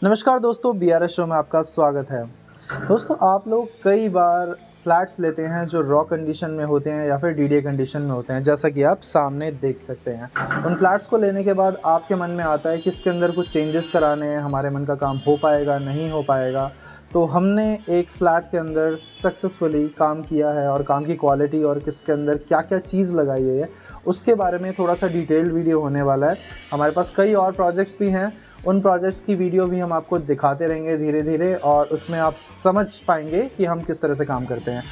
नमस्कार दोस्तों, BRS show में आपका स्वागत है। दोस्तों, आप लोग कई बार फ्लैट्स लेते हैं जो रॉ कंडीशन में होते हैं या फिर DDA कंडीशन में होते हैं, जैसा कि आप सामने देख सकते हैं। उन फ्लैट्स को लेने के बाद आपके मन में आता है कि इसके अंदर कुछ चेंजेस कराने हैं, हमारे मन का काम हो पाएगा नहीं हो पाएगा। तो हमने एक फ़्लैट के अंदर सक्सेसफुली काम किया है और काम की क्वालिटी और किसके अंदर क्या क्या चीज़ लगाई है उसके बारे में थोड़ा सा डिटेल्ड वीडियो होने वाला है। हमारे पास कई और प्रोजेक्ट्स भी हैं, उन प्रोजेक्ट्स की वीडियो भी हम आपको दिखाते रहेंगे धीरे धीरे, और उसमें आप समझ पाएंगे कि हम किस तरह से काम करते हैं।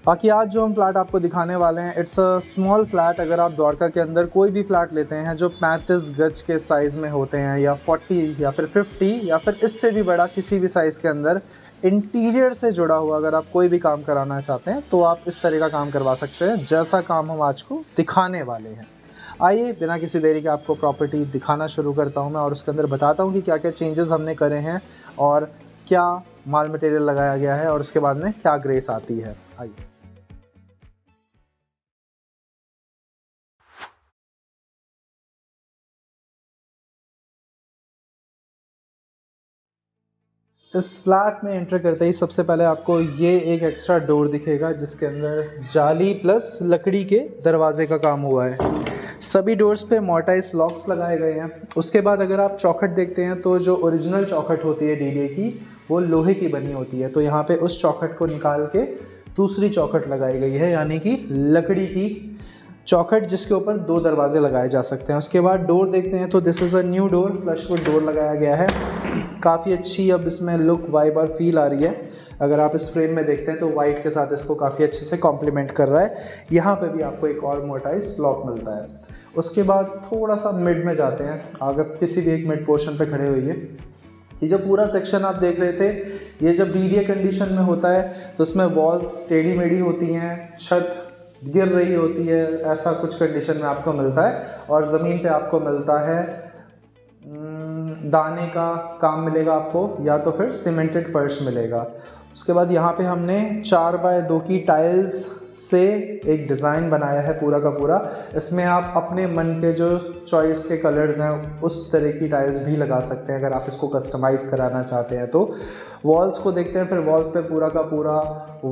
बाकी आज जो हम फ्लैट आपको दिखाने वाले हैं, इट्स अ स्मॉल फ्लैट। अगर आप द्वारका के अंदर कोई भी फ्लैट लेते हैं जो 35 गज के साइज़ में होते हैं या 40 या फिर 50 या फिर इससे भी बड़ा किसी भी साइज़ के अंदर इंटीरियर से जुड़ा हुआ अगर आप कोई भी काम कराना चाहते हैं तो आप इस तरह का काम करवा सकते हैं, जैसा काम हम आज को दिखाने वाले हैं। आइए बिना किसी देरी के आपको प्रॉपर्टी दिखाना शुरू करता हूं मैं और उसके अंदर बताता हूं कि क्या क्या चेंजेस हमने करे हैं और क्या माल मटेरियल लगाया गया है और उसके बाद में क्या ग्रेस आती है। आइए। इस फ्लैट में एंटर करते ही सबसे पहले आपको ये एक एक्स्ट्रा डोर दिखेगा जिसके अंदर जाली प्लस लकड़ी के दरवाजे का काम हुआ है। सभी डोर्स पे मोर्टाइज लॉक्स लगाए गए हैं। उसके बाद अगर आप चौखट देखते हैं तो जो ओरिजिनल चौखट होती है DDA की, वो लोहे की बनी होती है। तो यहाँ पे उस चौखट को निकाल के दूसरी चौखट लगाई गई है, यानी कि लकड़ी की चौखट जिसके ऊपर 2 दरवाजे लगाए जा सकते हैं। उसके बाद डोर देखते हैं तो this is a new door, flushwood door लगाया गया है। काफ़ी अच्छी अब इसमें लुक, वाइब और फील आ रही है। अगर आप इस फ्रेम में देखते हैं तो वाइट के साथ इसको काफ़ी अच्छे से कॉम्प्लीमेंट कर रहा है। यहाँ पे भी आपको एक और मोटाइज लॉक मिलता है। उसके बाद थोड़ा सा मिड में जाते हैं। अगर किसी भी एक मिड पोर्शन पे खड़े हुए, ये जो पूरा सेक्शन आप देख रहे थे, ये जब DDA कंडीशन में होता है तो उसमें वॉल्स टेढ़ी मेढ़ी होती हैं, छत गिर रही होती है, ऐसा कुछ कंडीशन में आपको मिलता है। और ज़मीन पे आपको मिलता है दाने का काम मिलेगा आपको, या तो फिर सीमेंटेड फर्श मिलेगा। उसके बाद यहाँ पे हमने 4x2 की टाइल्स से एक डिज़ाइन बनाया है पूरा का पूरा। इसमें आप अपने मन के जो चॉइस के कलर्स हैं उस तरह की टाइल्स भी लगा सकते हैं अगर आप इसको कस्टमाइज़ कराना चाहते हैं तो। वॉल्स को देखते हैं, फिर वॉल्स पे पूरा का पूरा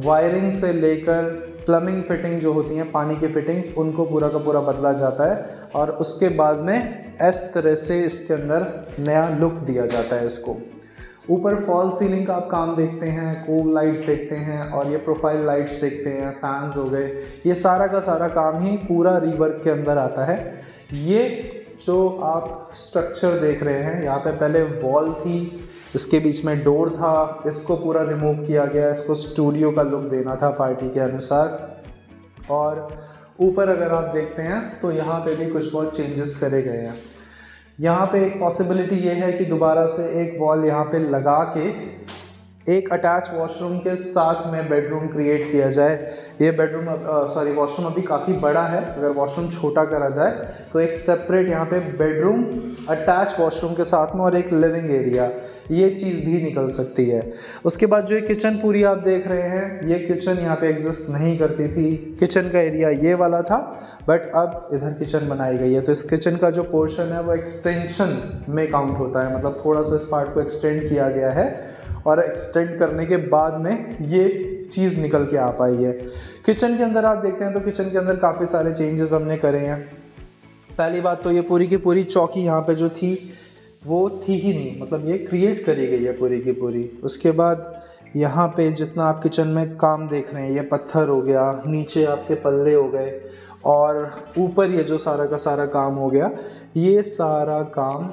वायरिंग से लेकर प्लम्बिंग फिटिंग जो होती हैं, पानी की फिटिंग्स, उनको पूरा का पूरा बदला जाता है। और उसके बाद में इस तरह से इसके अंदर नया लुक दिया जाता है इसको। ऊपर फॉल सीलिंग का आप काम देखते हैं, कोब लाइट्स देखते हैं और ये प्रोफाइल लाइट्स देखते हैं, फैंस हो गए, ये सारा का सारा काम ही पूरा रीवर्क के अंदर आता है। ये जो आप स्ट्रक्चर देख रहे हैं, यहाँ पे पहले वॉल थी, इसके बीच में डोर था, इसको पूरा रिमूव किया गया, इसको स्टूडियो का लुक देना था पार्टी के अनुसार। और ऊपर अगर आप देखते हैं तो यहाँ पे भी कुछ बहुत चेंजेस करे गए हैं। यहाँ पे एक पॉसिबिलिटी ये है कि दोबारा से एक वॉल यहाँ पे लगा के एक अटैच वॉशरूम के साथ में बेडरूम क्रिएट किया जाए। ये वॉशरूम अभी काफ़ी बड़ा है। अगर वॉशरूम छोटा करा जाए तो एक सेपरेट यहाँ पे बेडरूम अटैच वॉशरूम के साथ में और एक लिविंग एरिया, ये चीज़ भी निकल सकती है। उसके बाद जो ये किचन पूरी आप देख रहे हैं, ये किचन यहाँ पे एग्जिस्ट नहीं करती थी। किचन का एरिया ये वाला था, बट अब इधर किचन बनाई गई है। तो इस किचन का जो पोर्शन है वो एक्सटेंशन में काउंट होता है, मतलब थोड़ा सा इस पार्ट को एक्सटेंड किया गया है और एक्सटेंड करने के बाद में ये चीज़ निकल के आ पाई है। किचन के अंदर आप देखते हैं तो किचन के अंदर काफ़ी सारे चेंजेस हमने करे हैं। पहली बात तो ये पूरी की पूरी चौकी यहाँ पे जो थी वो थी ही नहीं, मतलब ये क्रिएट करी गई है पूरी की पूरी। उसके बाद यहाँ पे जितना आप किचन में काम देख रहे हैं, ये पत्थर हो गया, नीचे आपके पल्ले हो गए और ऊपर ये जो सारा का सारा काम हो गया, ये सारा काम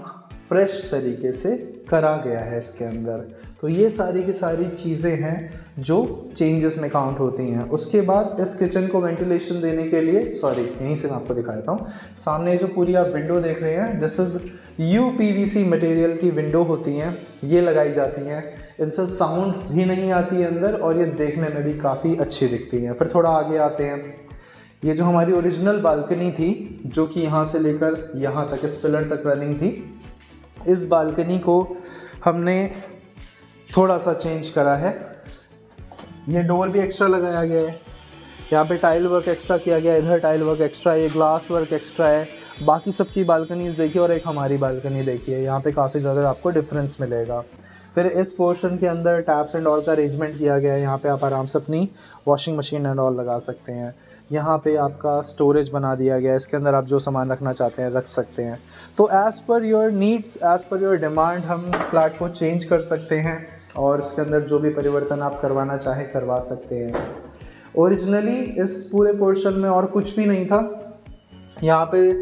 फ्रेश तरीके से करा गया है इसके अंदर। तो ये सारी की सारी चीज़ें हैं जो चेंजेस में काउंट होती हैं। उसके बाद इस किचन को वेंटिलेशन देने के लिए, यहीं से मैं आपको दिखा देता हूँ। सामने जो पूरी आप विंडो देख रहे हैं, दिस इज़ UPVC मटेरियल की विंडो होती हैं, ये लगाई जाती हैं। इनसे साउंड भी नहीं आती है अंदर और ये देखने में भी काफ़ी अच्छी दिखती हैं। फिर थोड़ा आगे आते हैं, ये जो हमारी ओरिजिनल बालकनी थी जो कि यहाँ से लेकर यहाँ तक इस पिलर तक रनिंग थी, इस बालकनी को हमने थोड़ा सा चेंज करा है। ये डोर भी एक्स्ट्रा लगाया गया है, यहाँ पे टाइल वर्क एक्स्ट्रा किया गया है, इधर टाइल वर्क एक्स्ट्रा है, ये ग्लास वर्क एक्स्ट्रा है। बाकी सबकी बालकनीज देखिए और एक हमारी बालकनी देखिए, यहाँ पे काफ़ी ज़्यादा आपको डिफरेंस मिलेगा। फिर इस पोर्शन के अंदर टैप्स एंड ऑल का अरेंजमेंट किया गया है। यहाँ पे आप आराम से अपनी वॉशिंग मशीन एंड ऑल लगा सकते हैं। यहाँ पे आपका स्टोरेज बना दिया गया है, इसके अंदर आप जो सामान रखना चाहते हैं रख सकते हैं। तो as per your needs, as per your demand हम फ्लैट को चेंज कर सकते हैं और इसके अंदर जो भी परिवर्तन आप करवाना चाहें करवा सकते हैं। ओरिजिनली इस पूरे पोर्शन में और कुछ भी नहीं था। यहाँ पे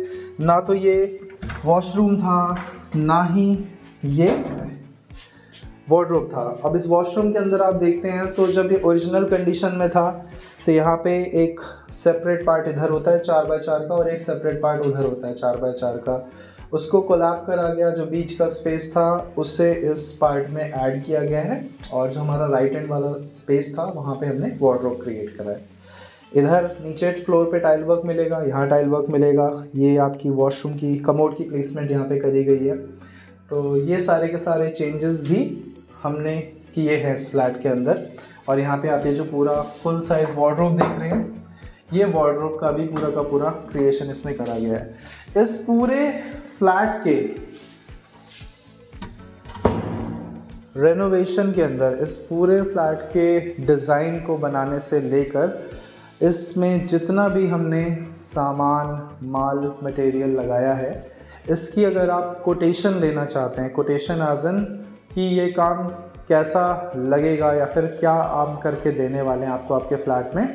ना तो ये वॉशरूम था, ना ही ये वार्डरोब था। अब इस वॉशरूम के अंदर आप देखते हैं तो जब ये ओरिजिनल कंडीशन में था तो यहाँ पे एक सेपरेट पार्ट इधर होता है 4x4 का और एक सेपरेट पार्ट उधर होता है 4x4 का। उसको कोलैप करा गया, जो बीच का स्पेस था उससे इस पार्ट में ऐड किया गया है और जो हमारा राइट हैंड वाला स्पेस था वहाँ पे हमने वार्डरोब क्रिएट करा है। इधर नीचे फ्लोर पे टाइल वर्क मिलेगा, यहाँ टाइल वर्क मिलेगा। ये आपकी वॉशरूम की कमोड की प्लेसमेंट यहाँ पे करी गई है। तो ये सारे के सारे चेंजेस भी हमने किए हैं इस फ्लैट के अंदर। और यहाँ पे आप ये जो पूरा फुल साइज़ वार्डरोब देख रहे हैं, ये वार्डरोब का भी पूरा का पूरा क्रिएशन इसमें करा गया है। इस पूरे फ्लैट के रेनोवेशन के अंदर, इस पूरे फ्लैट के डिज़ाइन को बनाने से लेकर इसमें जितना भी हमने सामान, माल, मटेरियल लगाया है, इसकी अगर आप कोटेशन लेना चाहते हैं, कोटेशन एज इन कि ये काम कैसा लगेगा या फिर क्या आप करके देने वाले हैं आपको आपके फ्लैट में,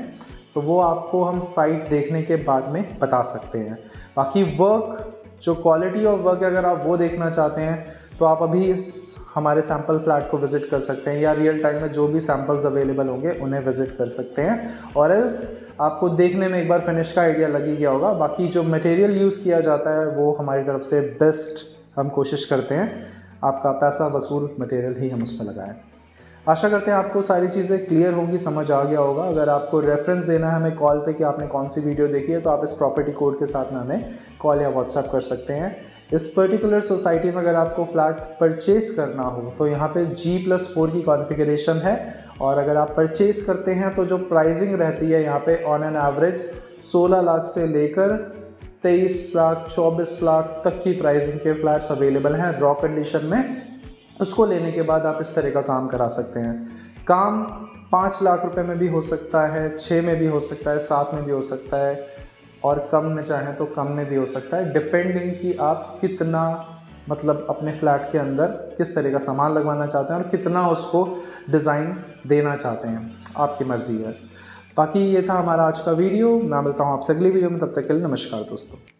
तो वो आपको हम साइट देखने के बाद में बता सकते हैं। बाकी वर्क, जो क्वालिटी ऑफ वर्क अगर आप वो देखना चाहते हैं तो आप अभी इस हमारे सैम्पल फ्लैट को विज़िट कर सकते हैं या रियल टाइम में जो भी सैम्पल्स अवेलेबल होंगे उन्हें विज़िट कर सकते हैं। और एल्स आपको देखने में एक बार फिनिश का आइडिया लग ही गया होगा। बाकी जो मटेरियल यूज़ किया जाता है वो हमारी तरफ से बेस्ट हम कोशिश करते हैं, आपका पैसा वसूल मटेरियल ही हम उसमें लगाएं। आशा करते हैं आपको सारी चीज़ें क्लियर होंगी, समझ आ गया होगा। अगर आपको रेफरेंस देना है हमें कॉल पे कि आपने कौन सी वीडियो देखी है तो आप इस प्रॉपर्टी कोड के साथ में हमें कॉल या व्हाट्सएप कर सकते हैं। इस पर्टिकुलर सोसाइटी में अगर आपको फ्लैट परचेज़ करना हो तो यहाँ पे G+4 की कॉन्फ़िगरेशन है और अगर आप परचेज़ करते हैं तो जो प्राइसिंग रहती है यहाँ पे ऑन एन एवरेज 16 लाख से लेकर 23 लाख 24 लाख तक की प्राइसिंग के फ्लैट्स अवेलेबल हैं रॉ कंडीशन में। उसको लेने के बाद आप इस तरह का काम करा सकते हैं। काम 5 लाख रुपए में भी हो सकता है, 6 में भी हो सकता है, 7 में भी हो सकता है और कम में चाहें तो कम में भी हो सकता है, डिपेंडिंग कि आप कितना मतलब अपने फ्लैट के अंदर किस तरह का सामान लगवाना चाहते हैं और कितना उसको डिज़ाइन देना चाहते हैं, आपकी मर्ज़ी है। बाकी ये था हमारा आज का वीडियो। मैं मिलता हूँ आपसे अगली वीडियो में, तब तक के लिए नमस्कार दोस्तों।